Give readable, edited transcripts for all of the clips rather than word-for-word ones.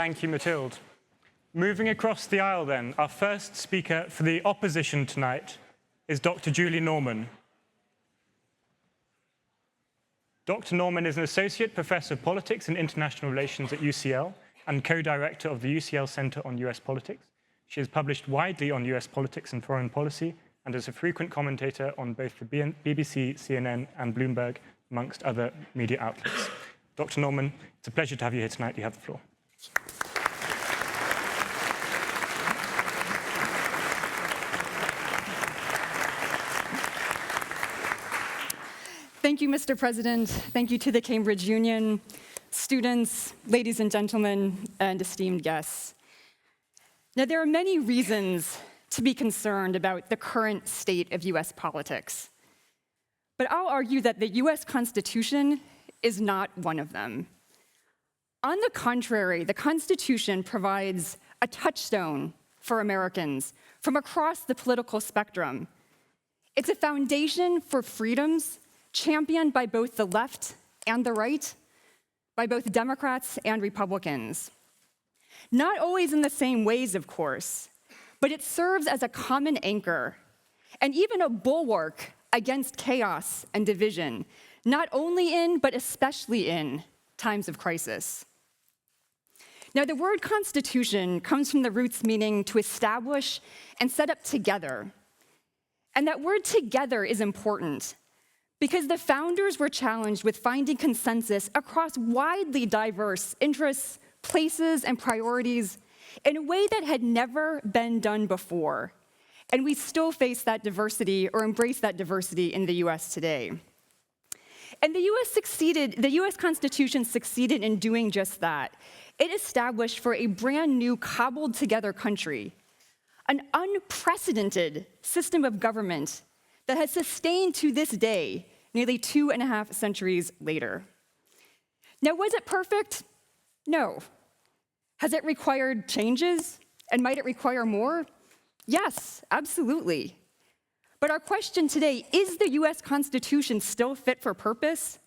Thank you, Mathilde. Moving across the aisle then, our first speaker for the opposition tonight is Dr. Julie Norman. Dr. Norman is an Associate Professor of Politics and International Relations at UCL and co-director of the UCL Centre on US Politics. She has published widely on US politics and foreign policy and is a frequent commentator on both the BBC, CNN and Bloomberg, amongst other media outlets. Dr. Norman, it's a pleasure to have you here tonight. You have the floor. Thank you, Mr. President. Thank you to the Cambridge Union, students, ladies and gentlemen, and esteemed guests. Now, there are many reasons to be concerned about the current state of US politics. But I'll argue that the US Constitution is not one of them. On the contrary, the Constitution provides a touchstone for Americans from across the political spectrum. It's a foundation for freedoms championed by both the left and the right, by both Democrats and Republicans. Not always in the same ways, of course, but it serves as a common anchor and even a bulwark against chaos and division, not only in, but especially in times of crisis. Now, the word constitution comes from the roots meaning to establish and set up together. And that word together is important because the founders were challenged with finding consensus across widely diverse interests, places, and priorities in a way that had never been done before. And we still face that diversity or embrace that diversity in the US today. And the US Constitution succeeded in doing just that. It established for a brand new cobbled together country an unprecedented system of government that has sustained to this day, nearly 2.5 centuries later. Now, was it perfect? No. Has it required changes? And might it require more? Yes, absolutely. But our question today, is the US Constitution still fit for purpose?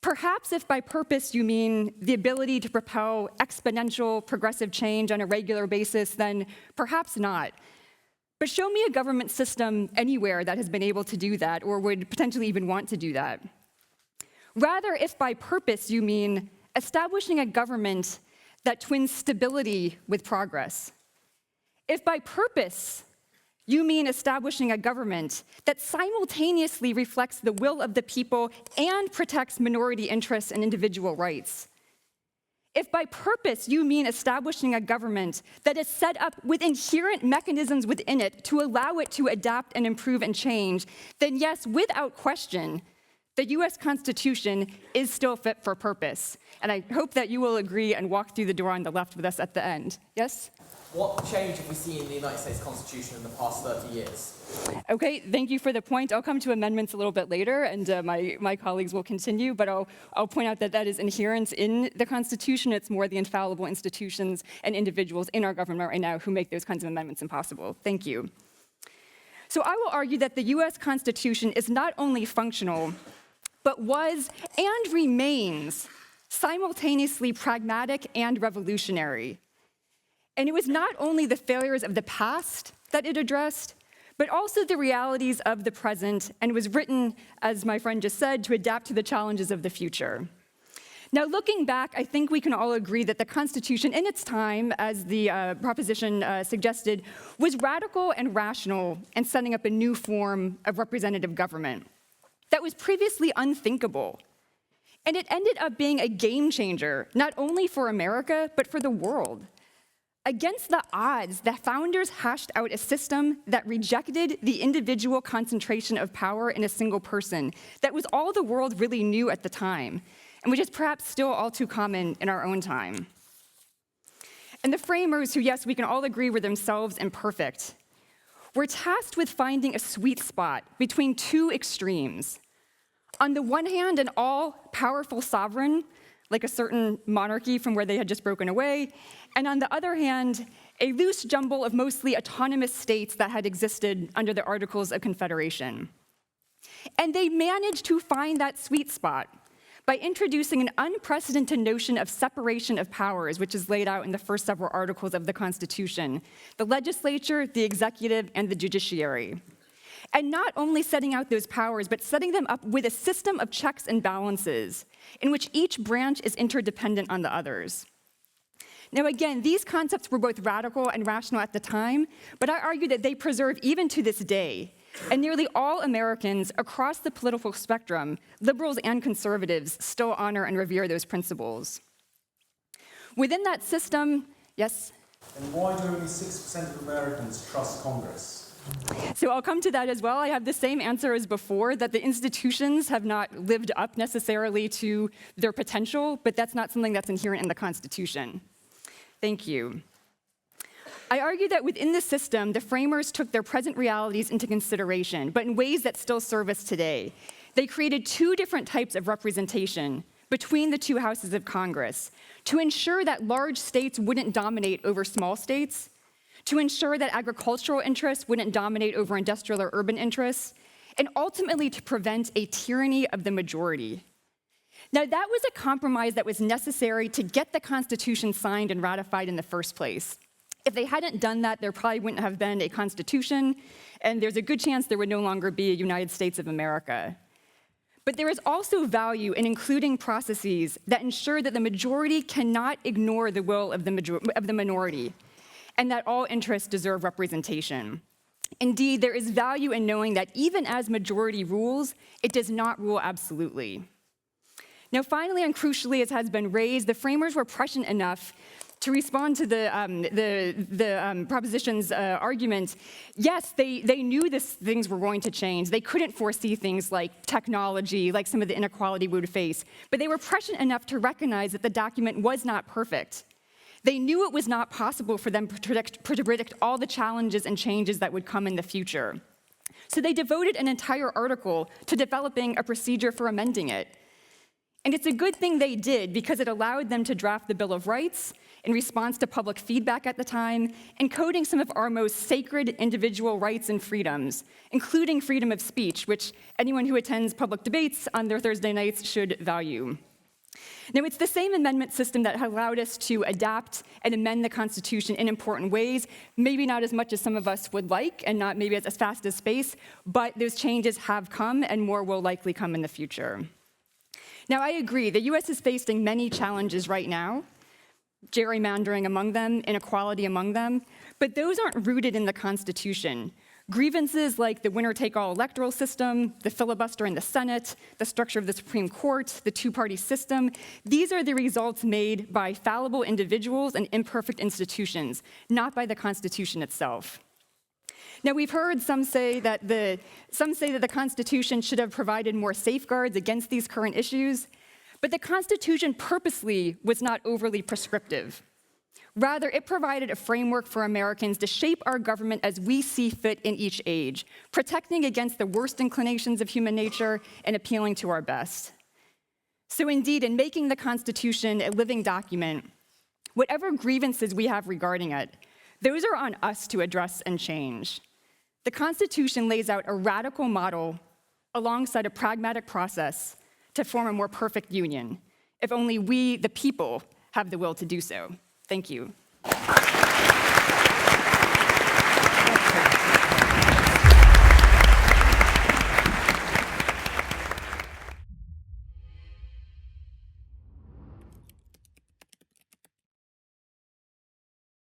Perhaps if by purpose you mean the ability to propel exponential progressive change on a regular basis, then perhaps not. But show me a government system anywhere that has been able to do that or would potentially even want to do that. Rather, if by purpose you mean establishing a government that twins stability with progress. If by purpose you mean establishing a government that simultaneously reflects the will of the people and protects minority interests and individual rights. If by purpose you mean establishing a government that is set up with inherent mechanisms within it to allow it to adapt and improve and change, then yes, without question, the US Constitution is still fit for purpose. And I hope that you will agree and walk through the door on the left with us at the end. Yes? What change have we seen in the United States Constitution in the past 30 years? Okay, thank you for the point. I'll come to amendments a little bit later, and my colleagues will continue, but I'll point out that is inherent in the Constitution. It's more the infallible institutions and individuals in our government right now who make those kinds of amendments impossible. Thank you. So I will argue that the US Constitution is not only functional, but was and remains simultaneously pragmatic and revolutionary. And it was not only the failures of the past that it addressed, but also the realities of the present, and was written, as my friend just said, to adapt to the challenges of the future. Now, looking back, I think we can all agree that the Constitution in its time, as the proposition suggested, was radical and rational in setting up a new form of representative government that was previously unthinkable. And it ended up being a game changer, not only for America, but for the world. Against the odds, the founders hashed out a system that rejected the individual concentration of power in a single person. That was all the world really knew at the time, and which is perhaps still all too common in our own time. And the framers, who, yes, we can all agree were themselves imperfect, were tasked with finding a sweet spot between two extremes. On the one hand, an all-powerful sovereign, like a certain monarchy from where they had just broken away, and on the other hand, a loose jumble of mostly autonomous states that had existed under the Articles of Confederation. And they managed to find that sweet spot by introducing an unprecedented notion of separation of powers, which is laid out in the first several articles of the Constitution, the legislature, the executive, and the judiciary. And not only setting out those powers, but setting them up with a system of checks and balances in which each branch is interdependent on the others. Now again, these concepts were both radical and rational at the time, but I argue that they preserve even to this day. And nearly all Americans across the political spectrum, liberals and conservatives, still honor and revere those principles. Within that system, yes? And why do only 6% of Americans trust Congress? So I'll come to that as well. I have the same answer as before, that the institutions have not lived up necessarily to their potential, but that's not something that's inherent in the Constitution. Thank you. I argue that within the system, the framers took their present realities into consideration, but in ways that still serve us today. They created two different types of representation between the two houses of Congress to ensure that large states wouldn't dominate over small states, to ensure that agricultural interests wouldn't dominate over industrial or urban interests, and ultimately to prevent a tyranny of the majority. Now, that was a compromise that was necessary to get the Constitution signed and ratified in the first place. If they hadn't done that, there probably wouldn't have been a Constitution, and there's a good chance there would no longer be a United States of America. But there is also value in including processes that ensure that the majority cannot ignore the will of the minority, and that all interests deserve representation. Indeed, there is value in knowing that even as majority rules, it does not rule absolutely. Now, finally, and crucially, as has been raised, the framers were prescient enough to respond to the proposition's argument. Yes, they knew things were going to change. They couldn't foresee things like technology, like some of the inequality we would face, but they were prescient enough to recognize that the document was not perfect. They knew it was not possible for them to predict all the challenges and changes that would come in the future. So they devoted an entire article to developing a procedure for amending it. And it's a good thing they did because it allowed them to draft the Bill of Rights in response to public feedback at the time, encoding some of our most sacred individual rights and freedoms, including freedom of speech, which anyone who attends public debates on their Thursday nights should value. Now, it's the same amendment system that allowed us to adapt and amend the Constitution in important ways, maybe not as much as some of us would like, and not maybe as fast as space, but those changes have come, and more will likely come in the future. Now, I agree, the US is facing many challenges right now, gerrymandering among them, inequality among them, but those aren't rooted in the Constitution. Grievances like the winner-take-all electoral system, the filibuster in the Senate, the structure of the Supreme Court, the two-party system, these are the results made by fallible individuals and imperfect institutions, not by the Constitution itself. Now, we've heard some say that the Constitution should have provided more safeguards against these current issues, but the Constitution purposely was not overly prescriptive. Rather, it provided a framework for Americans to shape our government as we see fit in each age, protecting against the worst inclinations of human nature and appealing to our best. So indeed, in making the Constitution a living document, whatever grievances we have regarding it, those are on us to address and change. The Constitution lays out a radical model alongside a pragmatic process to form a more perfect union, if only we, the people, have the will to do so. Thank you.